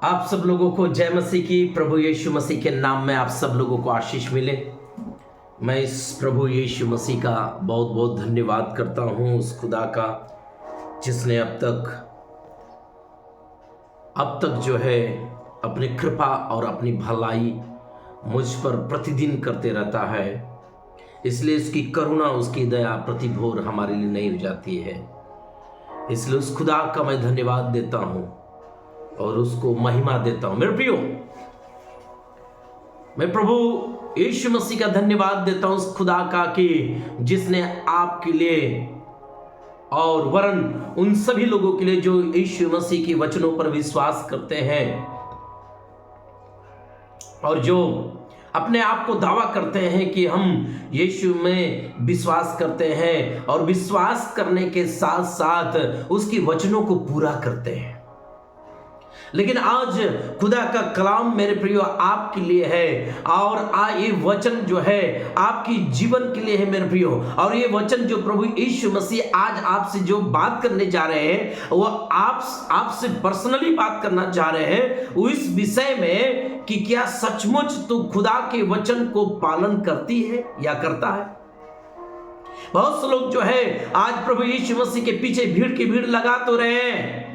आप सब लोगों को जय मसीह की। प्रभु यीशु मसीह के नाम में आप सब लोगों को आशीष मिले। मैं इस प्रभु यीशु मसीह का बहुत बहुत धन्यवाद करता हूँ, उस खुदा का जिसने अब तक जो है अपनी कृपा और अपनी भलाई मुझ पर प्रतिदिन करते रहता है। इसलिए उसकी करुणा, उसकी दया प्रतिभोर हमारे लिए नहीं हो जाती है। इसलिए उस खुदा का मैं धन्यवाद देता हूँ और उसको महिमा देता हूं। मेरे प्रियो, मैं प्रभु यीशु मसीह का धन्यवाद देता हूं उस खुदा का कि जिसने आपके लिए और वरन उन सभी लोगों के लिए जो यीशु मसीह के वचनों पर विश्वास करते हैं और जो अपने आप को दावा करते हैं कि हम यीशु में विश्वास करते हैं और विश्वास करने के साथ साथ उसकी वचनों को पूरा करते हैं। लेकिन आज खुदा का कलाम मेरे प्रियो आपके लिए है और ये वचन जो है आपकी जीवन के लिए है मेरे प्रियो। और ये वचन जो प्रभु यीशु मसीह आज आपसे जो बात करने जा रहे हैं वो आपसे पर्सनली बात करना चाह रहे हैं उस विषय में कि क्या सचमुच तू खुदा के वचन को पालन करती है या करता है। बहुत से लोग जो है आज प्रभु यीशु मसीह के पीछे भीड़ की भीड़ लगा तो रहे हैं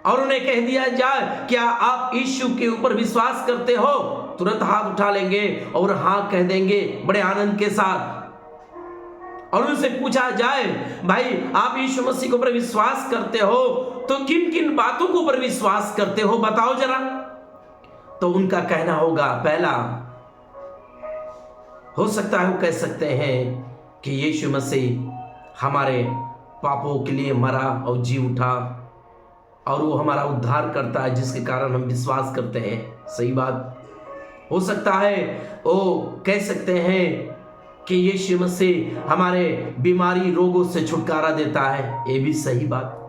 और उन्हें कह दिया जाए क्या आप यीशु के ऊपर विश्वास करते हो, तुरंत हाथ उठा लेंगे और हाँ कह देंगे बड़े आनंद के साथ। और उनसे पूछा जाए भाई आप यीशु मसीह के ऊपर विश्वास करते हो तो किन किन बातों के ऊपर विश्वास करते हो बताओ जरा। तो उनका कहना होगा, पहला हो सकता है वो कह सकते हैं कि यीशु मसीह हमारे पापों के लिए मरा और जी उठा और वो हमारा उद्धार करता है जिसके कारण हम विश्वास करते हैं। सही बात। हो सकता है वो कह सकते हैं कि यीशु मसीह हमारे बीमारी रोगों से छुटकारा देता है, ये भी सही बात।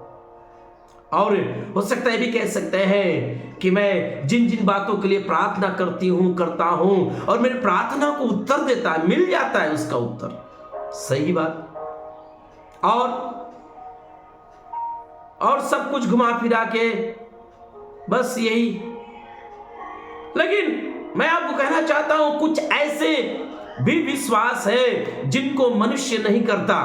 और हो सकता है भी कह सकते हैं कि मैं जिन जिन बातों के लिए प्रार्थना करता हूं और मेरी प्रार्थना को उत्तर देता है, मिल जाता है उसका उत्तर। सही बात। और सब कुछ घुमा फिरा के बस यही। लेकिन मैं आपको कहना चाहता हूं कुछ ऐसे भी विश्वास है जिनको मनुष्य नहीं करता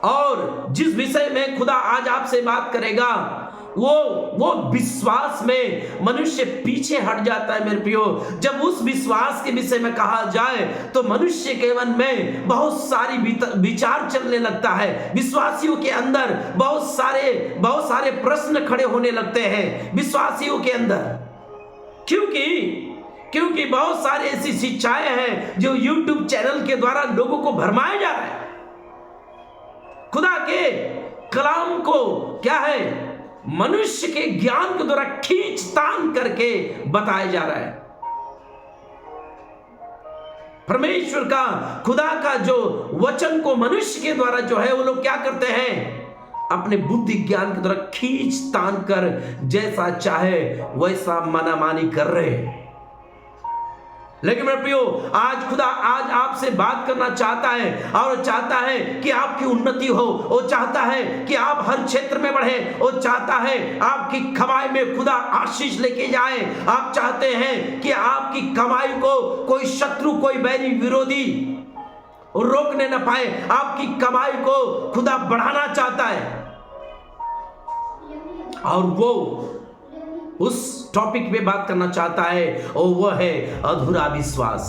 और जिस विषय में खुदा आज आपसे बात करेगा वो विश्वास में मनुष्य पीछे हट जाता है मेरे प्रियो। जब उस विश्वास के विषय में कहा जाए तो मनुष्य के मन में बहुत सारी विचार चलने लगता है। विश्वासियों के अंदर बहुत सारे प्रश्न खड़े होने लगते हैं विश्वासियों के अंदर। क्योंकि बहुत सारी ऐसी शिक्षाएं हैं जो YouTube चैनल के द्वारा लोगों को भरमाया जा रहा है। खुदा के कलाम को क्या है मनुष्य के ज्ञान के द्वारा खींचतान करके बताया जा रहा है। परमेश्वर का खुदा का जो वचन को मनुष्य के द्वारा जो है वो लोग क्या करते हैं अपने बुद्धि ज्ञान के द्वारा खींचतान कर जैसा चाहे वैसा मानामानी कर रहे हैं। लेकिन मेरे प्रियो आज खुदा आज आपसे बात करना चाहता है और चाहता है कि आपकी उन्नति हो। वो चाहता है कि आप हर क्षेत्र में बढ़े। वो चाहता है आपकी कमाई में खुदा आशीष लेके जाए। आप चाहते हैं कि आपकी कमाई को कोई शत्रु, कोई बैरी, विरोधी रोकने न पाए। आपकी कमाई को खुदा बढ़ाना चाहता है और वो उस टॉपिक पे बात करना चाहता है और वो है अधूरा विश्वास।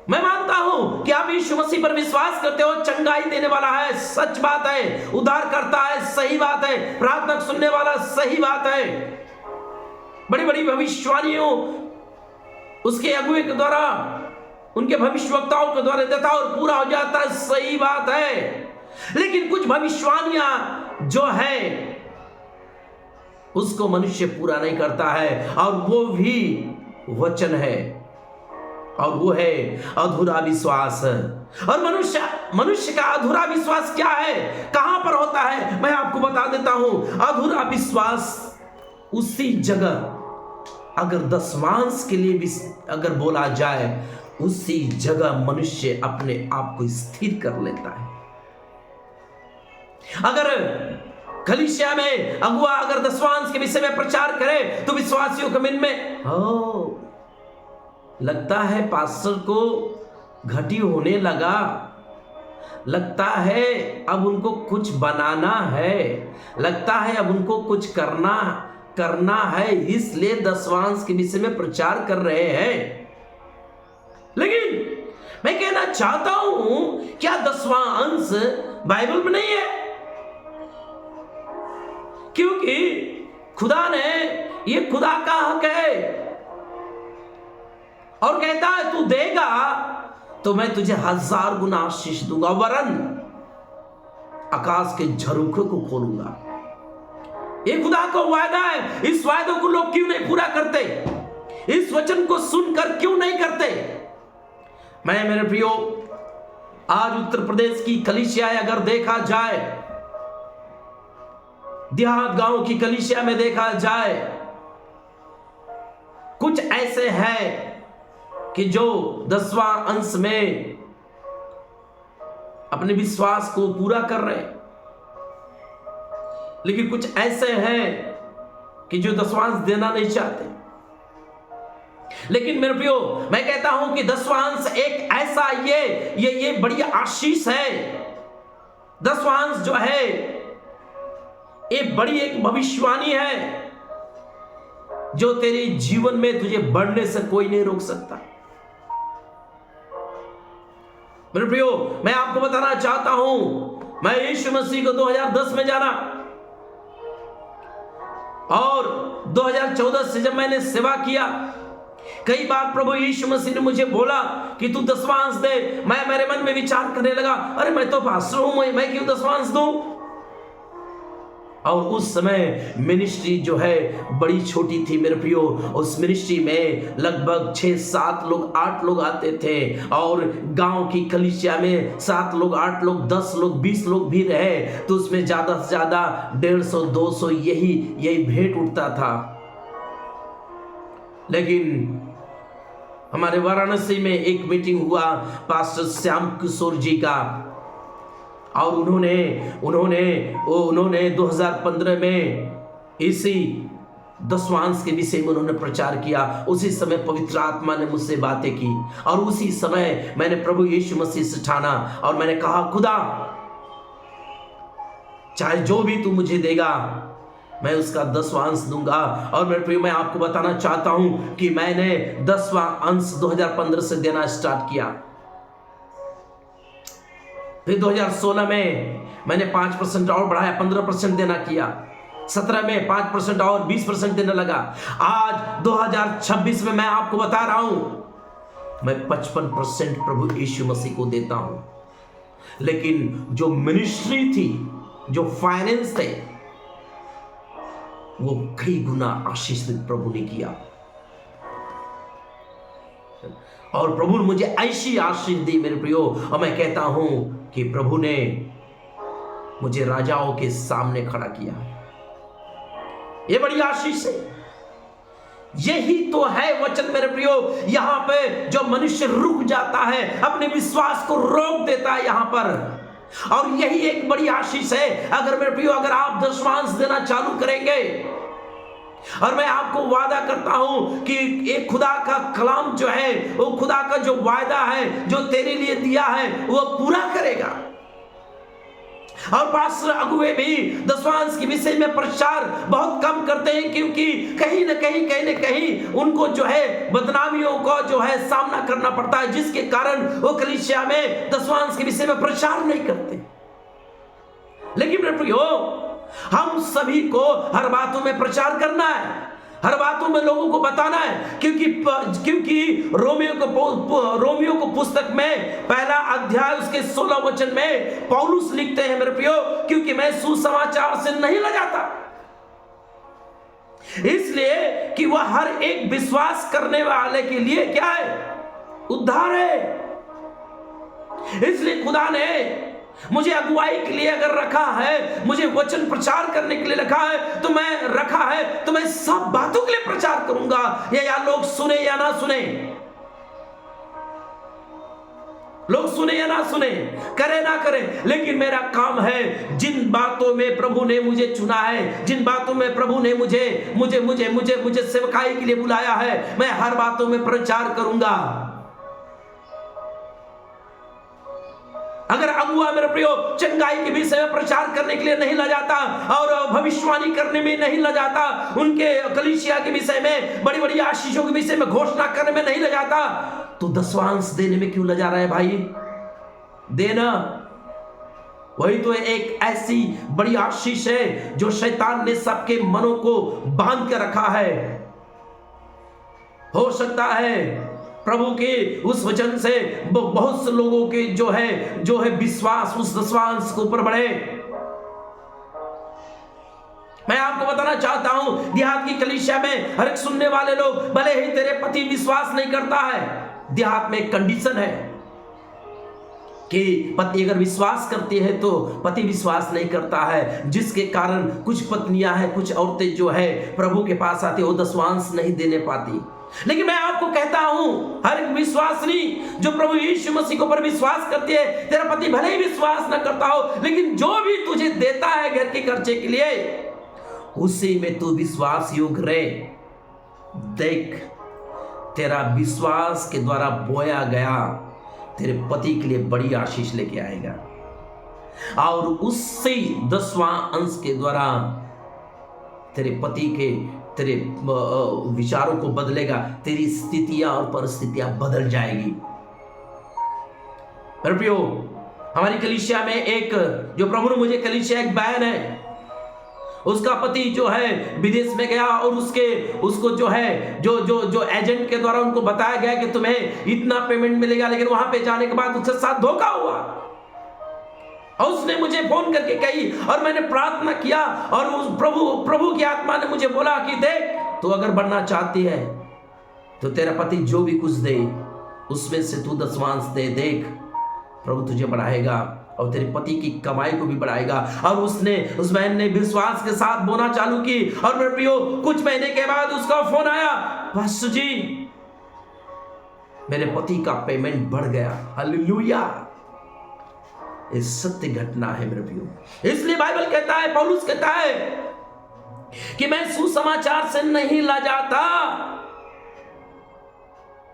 मैं मानता हूं कि आप यीशु मसीह पर विश्वास करते हो, चंगाई देने वाला है, सच बात है, उद्धार करता है, सही बात है, प्रार्थना सुनने वाला, सही बात है, बड़ी बड़ी भविष्यवाणियों उसके अगुवे के द्वारा, उनके भविष्यवक्ताओं के द्वारा देता और पूरा हो जाता है, सही बात है। लेकिन कुछ भविष्यवाणियां जो है उसको मनुष्य पूरा नहीं करता है और वो भी वचन है और वो है अधूरा विश्वास। और मनुष्य का अधूरा विश्वास क्या है, कहां पर होता है, मैं आपको बता देता हूं। अधूरा विश्वास उसी जगह अगर दशमांश के लिए भी अगर बोला जाए उसी जगह मनुष्य अपने आप को स्थिर कर लेता है। अगर कलीसिया में अगुआ अगर दसवांश के विषय में प्रचार करे तो विश्वासियों के मन में लगता है पास्टर को घटी होने लगा, लगता है अब उनको कुछ बनाना है, लगता है अब उनको कुछ करना है, इसलिए दसवांश के विषय में प्रचार कर रहे हैं। लेकिन मैं कहना चाहता हूं, क्या दसवां अंश बाइबल में नहीं है? क्योंकि खुदा ने, ये खुदा का हक है और कहता है तू देगा तो मैं तुझे 1000 गुना आशीष दूंगा, वरन आकाश के झरोखे को खोलूंगा। ये खुदा का वायदा है। इस वायदे को लोग क्यों नहीं पूरा करते? इस वचन को सुनकर क्यों नहीं करते? मैं मेरे प्रियो, आज उत्तर प्रदेश की कलीसिया अगर देखा जाए, देहात गांव की कलीसिया में देखा जाए, कुछ ऐसे हैं कि जो 10वां अंश में अपने विश्वास को पूरा कर रहे हैं, लेकिन कुछ ऐसे हैं कि जो 10वां अंश देना नहीं चाहते। लेकिन मेरे प्रियो, मैं कहता हूं कि 10वां अंश एक ऐसा ये बड़ी आशीष है। 10वां अंश जो है ये बड़ी एक भविष्यवाणी है जो तेरे जीवन में तुझे बढ़ने से कोई नहीं रोक सकता। मेरे प्रियो, मैं आपको बताना चाहता हूं, मैं यीशु मसीह को 2010 में जाना और 2014 से जब मैंने सेवा किया, कई बार प्रभु यीशु मसीह ने मुझे बोला कि तू 10वां अंश दे। मैं मेरे मन में विचार करने लगा, अरे मैं तो पास्टर हूं, मैं क्यों 10वां अंश दूं? और उस समय मिनिस्ट्री जो है बड़ी छोटी थी मेरे प्रियो। उस मिनिस्ट्री में लगभग 6-7 लोग, 8 लोग आते थे और गांव की कलीसिया में 7 लोग, 8 लोग, 10 लोग, 20 लोग भी रहे तो उसमें ज्यादा से ज्यादा 150-200 यही भेंट उठता था। लेकिन हमारे वाराणसी में एक मीटिंग हुआ पास्टर श्याम किशोर जी का, और उन्होंने 2015 में इसी 10वां अंश के विषय में उन्होंने प्रचार किया। उसी समय पवित्र आत्मा ने मुझसे बातें की और उसी समय मैंने प्रभु यीशु मसीह से ठाना और मैंने कहा, खुदा चाहे जो भी तू मुझे देगा मैं उसका 10वां अंश दूंगा। और मेरे प्रिय, मैं आपको बताना चाहता हूं कि मैंने 10वां अंश 2015 से देना स्टार्ट किया। फिर 2016 में मैंने 5% और बढ़ाया, 15% देना किया। 17 में 5% और 20% देने लगा। आज 2026 में मैं आपको बता रहा हूं मैं 55% प्रभु यीशु मसीह को देता हूं। लेकिन जो मिनिस्ट्री थी, जो फाइनेंस थे, वो कई गुना आशीषित प्रभु ने किया। और प्रभु ने मुझे ऐसी आशीष दी मेरे प्रियो, और मैं कहता हूं कि प्रभु ने मुझे राजाओं के सामने खड़ा किया। ये बड़ी आशीष है। यही तो है वचन मेरे प्रियो। यहां पे जो मनुष्य रुक जाता है, अपने विश्वास को रोक देता है यहां पर, और यही एक बड़ी आशीष है। अगर मेरे प्रियो, अगर आप 10वां अंश देना चालू करेंगे, और मैं आपको वादा करता हूं कि एक खुदा का कलाम जो है, वो खुदा का जो वायदा है, जो तेरे लिए दिया है, वो पूरा करेगा। और पास्टर अगुवे भी 10वां अंश के विषय में प्रचार बहुत कम करते हैं, क्योंकि कहीं न कहीं उनको जो है बदनामियों को जो है सामना करना पड़ता है, जिसके कारण वो कलीसिया में 10वां अंश के विषय में प्रचार नहीं करते। लेकिन मेरे प्रियो, हम सभी को हर बातों में प्रचार करना है, हर बातों में लोगों को बताना है, क्योंकि रोमियो को पुस्तक में 1 अध्याय उसके 16 वचन में पौलुस लिखते हैं मेरे प्रियो, क्योंकि मैं सुसमाचार से नहीं लजाता, इसलिए कि वह हर एक विश्वास करने वाले के लिए क्या है? उद्धार है। इसलिए खुदा ने मुझे अगुवाई के लिए अगर रखा है, मुझे वचन प्रचार करने के लिए रखा है, तो मैं सब बातों के लिए प्रचार करूंगा, या लोग सुने या ना सुने। लोग सुने या ना सुने, करे ना करे, लेकिन मेरा काम है जिन बातों में प्रभु ने मुझे चुना है, जिन बातों में प्रभु ने मुझे मुझे मुझे मुझे मुझे सेवकाई के लिए बुलाया है, मैं हर बातों में प्रचार करूंगा। अगर अगुआ मेरे प्रियो चंगाई के विषय में प्रचार करने के लिए नहीं ला जाता और भविष्यवाणी करने में नहीं ला जाता, उनके कलीसिया के विषय में, बड़ी बड़ी आशीषों के विषय में घोषणा करने में नहीं ला जाता, तो दशवांश देने में क्यों ला जा रहा है भाई? देना वही तो एक ऐसी बड़ी आशीष है जो शैतान ने सबके मनों को बांध के रखा है। हो सकता है प्रभु के उस वचन से बहुत से लोगों के जो है विश्वास उस दशवांश के ऊपर बढ़े। मैं आपको बताना चाहता हूं, देहात की कलीसिया में हर एक सुनने वाले लोग, भले ही तेरे पति विश्वास नहीं करता है, देहात में एक कंडीशन है कि पति अगर विश्वास करती है तो पति विश्वास नहीं करता है, जिसके कारण कुछ पत्नियां हैं, कुछ औरतें जो है प्रभु के पास आती, वो दशवांश नहीं देने पाती। लेकिन मैं आपको कहता हूं, हर एक विश्वासनी जो प्रभु यीशु मसीह को पर विश्वास करती है, तेरा पति भले ही विश्वास न करता हो, लेकिन जो भी तुझे देता है घर के खर्चे के लिए, उसी में तू विश्वास योग्य रहे। देख, तेरा विश्वास के द्वारा बोया गया तेरे पति के लिए बड़ी आशीष लेके आएगा, और उससे 10वां अंश के द्वारा तेरे पति के तेरे विचारों को बदलेगा, तेरी स्थितियां और परिस्थितियां बदल जाएगी। मेरे प्रियो, हमारी कलीसिया में एक जो प्रभु ने मुझे कलीसिया एक बहन है, उसका पति जो है विदेश में गया और उसको जो है जो एजेंट के द्वारा उनको बताया गया कि तुम्हें इतना पेमेंट मिलेगा, लेकिन वहां पे जाने के बाद उसके साथ धोखा हुआ। और उसने मुझे फोन करके कही और मैंने प्रार्थना किया, और उस प्रभु की आत्मा ने मुझे बोला कि देख, तू अगर बढ़ना चाहती है तो तेरा पति जो भी कुछ दे उसमें से तू दशवांश दे। देख, प्रभु तुझे बढ़ाएगा और तेरे पति की कमाई को भी बढ़ाएगा। और उस बहन ने विश्वास के साथ बोना चालू की, और मेरे प्रियो कुछ महीने के बाद उसका फोन आया, पास्टर जी मेरे पति का पेमेंट बढ़ गया। हालेलुया, ये सत्य घटना है मेरे प्रियो। इसलिए बाइबल कहता है, पौलुस कहता है कि मैं सुसमाचार से नहीं लजाता।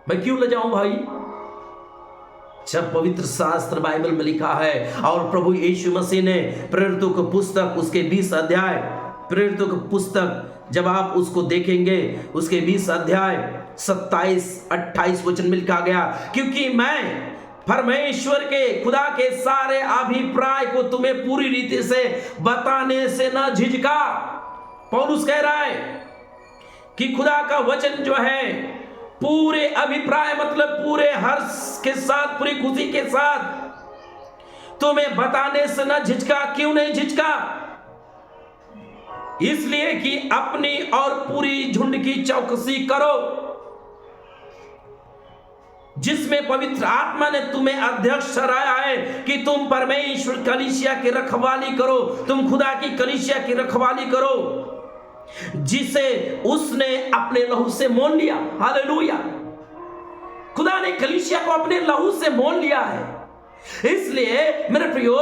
मैं क्यों लजाऊं भाई? जब पवित्र शास्त्र बाइबल में लिखा है, और प्रभु यीशु मसीह ने प्रेरितों की पुस्तक उसके 20 अध्याय, प्रेरितों की पुस्तक जब आप उसको देखेंगे, उसके 20 अध्याय 27-28 वचन में लिखा गया, क्योंकि मैं परमेश्वर के खुदा के सारे अभिप्राय को तुम्हें पूरी रीति से बताने से न झिझका। पौलुस कह रहा है कि खुदा का वचन जो है पूरे अभिप्राय मतलब पूरे हर्ष के साथ, पूरी खुशी के साथ तुम्हें बताने से न झिझका। क्यों नहीं झिझका? इसलिए कि अपनी और पूरी झुंड की चौकसी करो, जिसमें पवित्र आत्मा ने तुम्हें अध्यक्ष ठहराया है कि तुम परमेश्वर कलीसिया की रखवाली करो, तुम खुदा की कलीसिया की रखवाली करो, जिसे उसने अपने लहू से मोल लिया। हालेलुया, खुदा ने कलीसिया को अपने लहू से मोल लिया है। इसलिए मेरे प्रियो,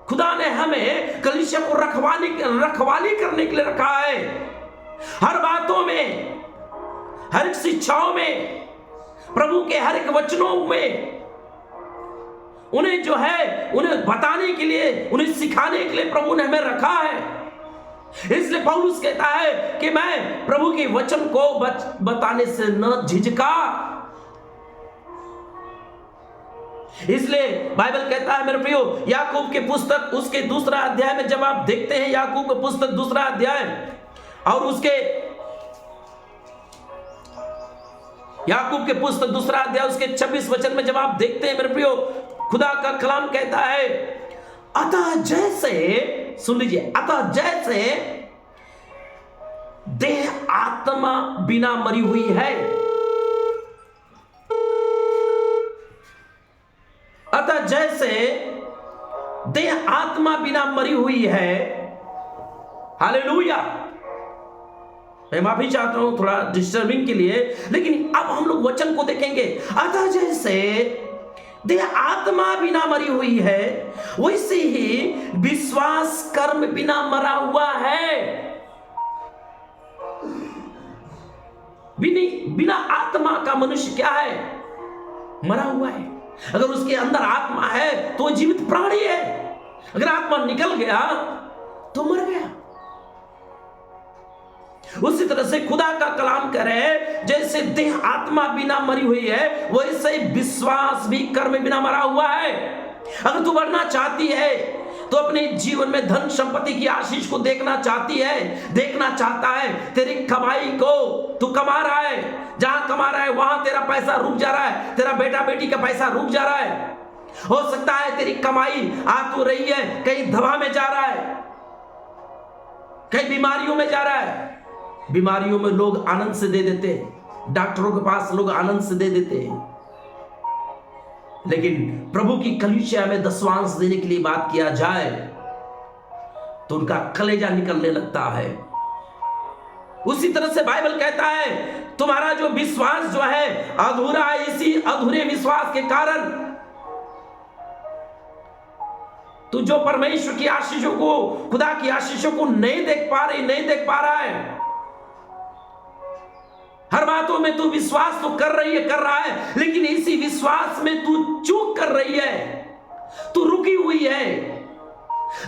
खुदा ने हमें कलीसिया को रखवाली करने के लिए रखा है। हर बातों में, हर एक शिक्षाओं में, प्रभु के हर एक वचनों में उन्हें जो है उन्हें बताने के लिए, उन्हें सिखाने के लिए प्रभु ने हमें रखा है। इसलिए पौलुस कहता है कि मैं प्रभु के वचन को बताने से न झिझका। इसलिए बाइबल कहता है मेरे प्रियो, याकूब के पुस्तक उसके 2 अध्याय में जब आप देखते हैं, याकूब के पुस्तक 2 अध्याय और उसके याकूब के पुस्तक 2 अध्याय उसके 26 वचन में जब आप देखते हैं मेरे प्रियो, खुदा का कलाम कहता है, अतः जैसे, सुन लीजिए, अतः जैसे देह आत्मा बिना मरी हुई है, अतः जैसे देह आत्मा बिना मरी हुई है। हालेलुया, मैं माफी चाहता हूं थोड़ा डिस्टर्बिंग के लिए, लेकिन अब हम लोग वचन को देखेंगे। अतः जैसे देह आत्मा बिना मरी हुई है, वैसे ही विश्वास कर्म बिना मरा हुआ है। बिना आत्मा का मनुष्य क्या है? मरा हुआ है। अगर उसके अंदर आत्मा है तो जीवित प्राणी है, अगर आत्मा निकल गया तो मर गया। उसी तरह से खुदा का कलाम करे, जैसे देह आत्मा बिना मरी हुई है, वैसे विश्वास भी कर्म बिना मरा हुआ है। अगर तू बढ़ना चाहती है, तो अपने जीवन में धन संपत्ति की आशीष को देखना चाहती है, देखना चाहता है, तेरी कमाई को तू कमा रहा है, जहां कमा रहा है वहां तेरा पैसा रुक जा रहा है, तेरा बेटा बेटी का पैसा रुक जा रहा है। हो सकता है तेरी कमाई आ तो रही है, कहीं दवा में जा रहा है, कहीं बीमारियों में जा रहा है। बीमारियों में लोग आनंद से दे देते हैं, डॉक्टरों के पास लोग आनंद से दे देते हैं, लेकिन प्रभु की कलीसिया में दशवांश देने के लिए बात किया जाए तो उनका कलेजा निकलने लगता है। उसी तरह से बाइबल कहता है, तुम्हारा जो विश्वास जो है अधूरा है, इसी अधूरे विश्वास के कारण तू जो परमेश्वर की आशीषों को, खुदा की आशीषों को नहीं देख पा रहा है। हर बातों में तू विश्वास तो कर रहा है, लेकिन इसी विश्वास में तू चूक कर रही है, तू रुकी हुई है।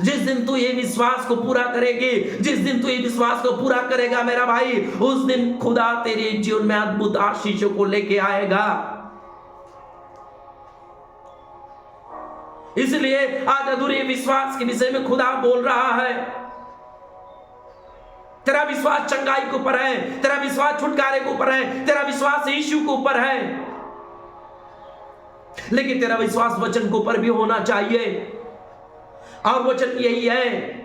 जिस दिन तू ये विश्वास को पूरा करेगी, जिस दिन तू ये विश्वास को पूरा करेगा मेरा भाई, उस दिन खुदा तेरे जीवन में अद्भुत आशीषों को लेके आएगा। इसलिए आज अधूरे विश्वास के विषय में खुदा बोल रहा है। तेरा विश्वास चंगाई के ऊपर है, तेरा विश्वास छुटकारे के ऊपर है, तेरा विश्वास यीशु के ऊपर है, लेकिन तेरा विश्वास वचन के ऊपर भी होना चाहिए। और वचन यही है,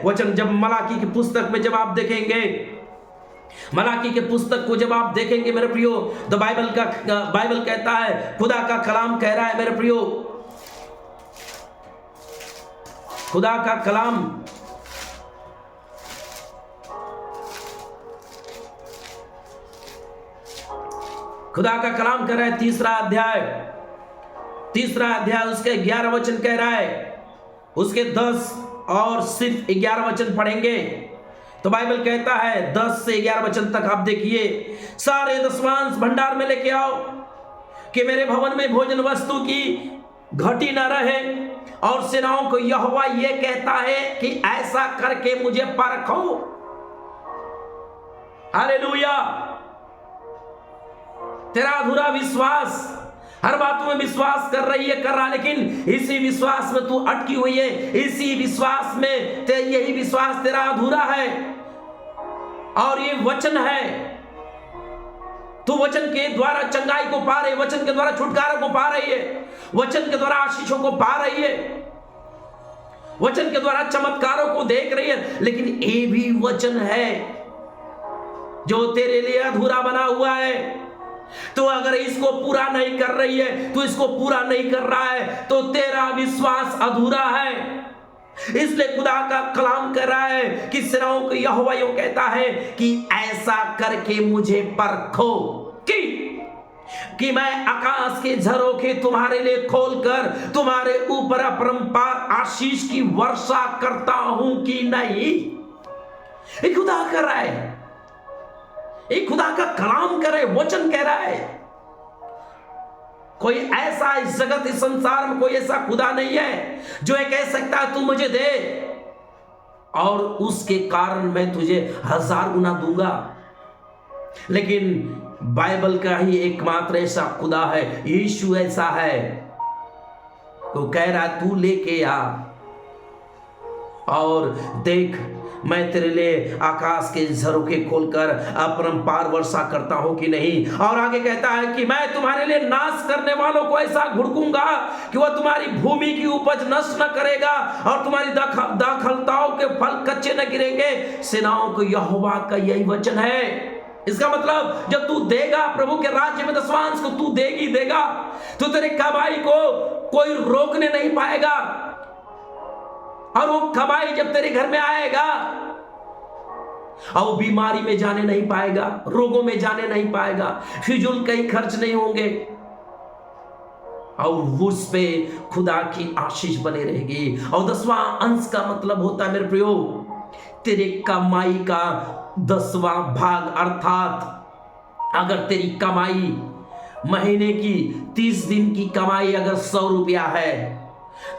वचन जब मलाकी की पुस्तक में जब आप देखेंगे, मलाकी के पुस्तक को जब आप देखेंगे मेरे प्रियो, तो बाइबल कहता है, खुदा का कलाम कह रहा है मेरे प्रियो, खुदा का कलाम कह रहा है, तीसरा अध्याय उसके 11 वचन कह रहा है, उसके 10 और सिर्फ 11 वचन पढ़ेंगे तो बाइबल कहता है 10 से 11 वचन तक आप देखिए, सारे दशवांश भंडार में लेके आओ कि मेरे भवन में भोजन वस्तु की घटी न रहे। और सेनाओं को यहोवा ये कहता है कि ऐसा करके मुझे परखो। हालेलुया। तेरा अधूरा विश्वास, हर बातों में विश्वास कर रहा, लेकिन इसी विश्वास में तू अटकी हुई है, इसी विश्वास में यही विश्वास तेरा अधूरा है। और ये वचन है, तू वचन के द्वारा चंगाई को पा रही है, वचन के द्वारा छुटकारा को पा रही है, वचन के द्वारा आशीषों को पा रही है, वचन के द्वारा चमत्कारों को देख रही है, लेकिन ये भी वचन है जो तेरे लिए अधूरा बना हुआ है। तो अगर इसको पूरा नहीं कर रही है, तो इसको पूरा नहीं कर रहा है, तो तेरा विश्वास अधूरा है। इसलिए खुदा का कलाम कर रहा है कि सेनाओं को यहोवा यूं कहता है कि ऐसा करके मुझे परखो कि मैं आकाश के झरोखे तुम्हारे लिए खोलकर तुम्हारे ऊपर अपरंपार आशीष की वर्षा करता हूं कि नहीं। ये खुदा कर रहा है, एक खुदा का कलाम करे, वचन कह रहा है। कोई ऐसा इस जगत, इस संसार में कोई ऐसा खुदा नहीं है जो ये कह सकता है तू मुझे दे और उसके कारण मैं तुझे 1000 गुना दूंगा। लेकिन बाइबल का ही एकमात्र ऐसा खुदा है, यीशु ऐसा है, तो कह रहा तू लेके आ और देख मैं तेरे लिए आकाश के झरोखे खोलकर अपरंपार वर्षा करता हूं कि नहीं। और आगे कहता है कि मैं तुम्हारे लिए नाश करने वालों को ऐसा घुड़कूंगा कि वह तुम्हारी भूमि की उपज नष्ट न करेगा और तुम्हारी दाखलताओं के फल कच्चे न गिरेंगे। सेनाओं को यहोवा का यही वचन है। इसका मतलब जब तू देगा प्रभु के राज्य में दशवांश को, तू देगा तो तेरे कमाई को कोई रोकने नहीं पाएगा। और वो कमाई जब तेरे घर में आएगा और वो बीमारी में जाने नहीं पाएगा, रोगों में जाने नहीं पाएगा, फिजूल कहीं खर्च नहीं होंगे, और उस पे खुदा की आशीष बने रहेगी। और 10वां अंश का मतलब होता है मेरे प्रियो, तेरे कमाई का 10वां भाग, अर्थात अगर तेरी कमाई महीने की 30 दिन की कमाई अगर 100 रुपया है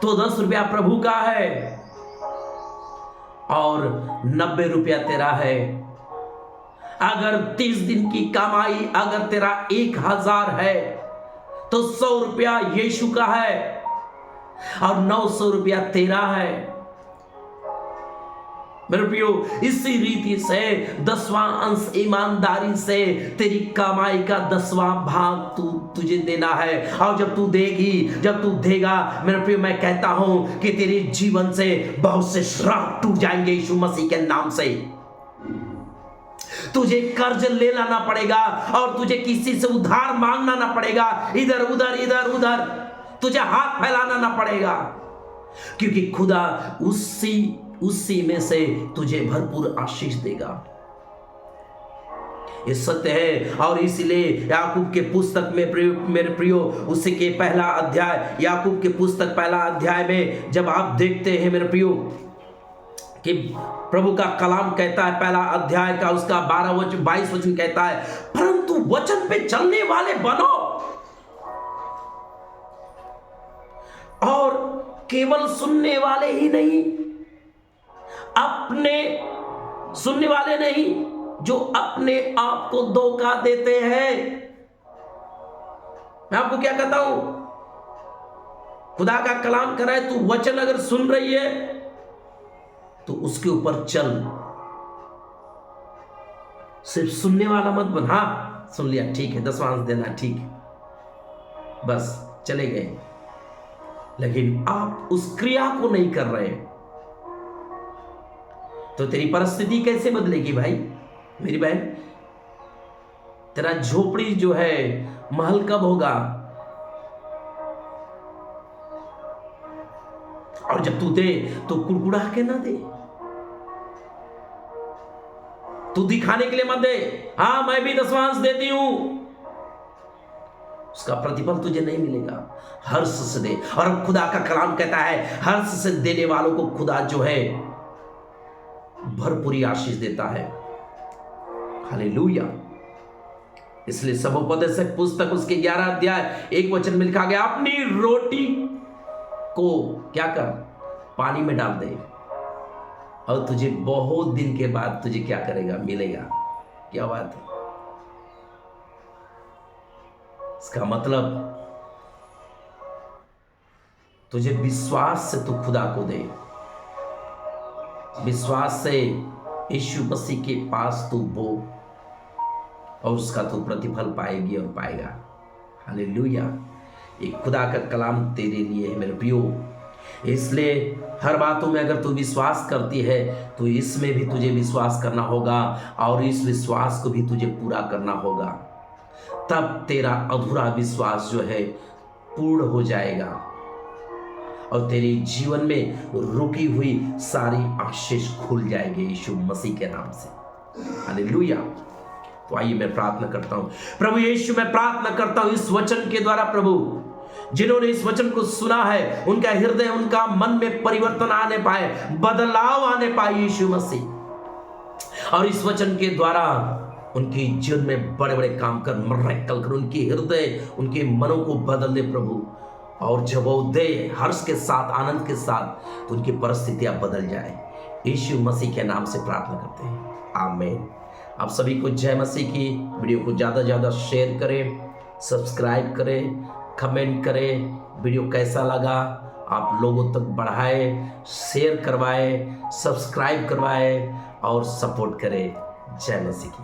तो 10 रुपया प्रभु का है और 90 रुपया तेरा है। अगर 30 दिन की कमाई अगर तेरा 1000 है तो 100 रुपया यीशु का है और 900 रुपया तेरा है। मेरे प्रियो, इसी रीति से 10वां अंश ईमानदारी से तेरी कमाई का 10वां भाग तुझे देना है। और जब तू देगी, जब तू देगा मेरे प्रियो, मैं कहता हूं कि तेरे जीवन से बहुत से श्राप टूट जाएंगे यीशु मसीह के नाम से। तुझे कर्ज ले लाना पड़ेगा और तुझे किसी से उधार मांगना ना पड़ेगा, इधर उधर तुझे हाथ फैलाना ना पड़ेगा, क्योंकि खुदा उसी में से तुझे भरपूर आशीष देगा। ये सत्य है। और इसलिए याकूब के पुस्तक में मेरे प्रियो, उसी के पहला अध्याय, याकूब के पुस्तक पहला अध्याय में जब आप देखते हैं मेरे प्रियो कि प्रभु का कलाम कहता है, पहला अध्याय का उसका 22 वचन कहता है, परंतु वचन पे चलने वाले बनो और केवल सुनने वाले ही नहीं, अपने सुनने वाले नहीं जो अपने आप को धोखा देते हैं। मैं आपको क्या कहता हूं, खुदा का कलाम कर रहा है, तू वचन अगर सुन रही है तो उसके ऊपर चल, सिर्फ सुनने वाला मत बन। हाँ सुन लिया, ठीक है, 10वां अंश देना, ठीक है, बस चले गए, लेकिन आप उस क्रिया को नहीं कर रहे, तो तेरी परिस्थिति कैसे बदलेगी भाई मेरी बहन? तेरा झोपड़ी जो है महल कब होगा? और जब तू दे तो कुड़कुड़ा के ना दे, तू दिखाने के लिए मत दे, हाँ मैं भी 10वां अंश देती हूं, उसका प्रतिफल तुझे नहीं मिलेगा। हर्ष से दे। और खुदा का कलाम कहता है, हर्ष से देने वालों को खुदा जो है भरपूरी आशीष देता है। हालेलुया। इसलिए सबोपदेशक पुस्तक उसके 11 अध्याय 1 वचन में लिखा गया, अपनी रोटी को क्या कर, पानी में डाल दे और तुझे बहुत दिन के बाद तुझे क्या करेगा, मिलेगा। क्या बात है? इसका मतलब तुझे विश्वास से तू खुदा को दे, विश्वास से यीशु मसीह के पास तू बो और उसका तू प्रतिफल पाएगी और पाएगा। हालेलुया। एक खुदा का कलाम तेरे लिए है मेरे प्रियो। इसलिए हर बातों में अगर तू विश्वास करती है तो इसमें भी तुझे विश्वास करना होगा और इस विश्वास को भी तुझे पूरा करना होगा, तब तेरा अधूरा विश्वास जो है पूर्ण हो जाएगा और तेरे जीवन में रुकी हुई सारी आशीष खुल जाएगी यीशु मसीह के नाम से। हालेलुया। तो आइए मैं प्रार्थना करता हूं। प्रभु यीशु, मैं प्रार्थना करता हूं इस वचन के द्वारा, प्रभु जिन्होंने इस वचन को सुना है उनका हृदय, उनका मन में परिवर्तन आने पाए, बदलाव आने पाए यीशु मसीह, और इस वचन के द्वारा उनके जीवन में बड़े बड़े काम कर, मिरेकल कर, उनके हृदय, उनके मनों को बदल दे प्रभु। और जब वो दे हर्ष के साथ, आनंद के साथ, तो उनकी परिस्थितियां बदल जाए। यीशु मसीह के नाम से प्रार्थना करते हैं, आमीन। आप सभी को जय मसीह की। वीडियो को ज़्यादा से ज़्यादा शेयर करें, सब्सक्राइब करें, कमेंट करें। वीडियो कैसा लगा आप लोगों तक बढ़ाएं, शेयर करवाएं, सब्सक्राइब करवाएं और सपोर्ट करें। जय मसीह की।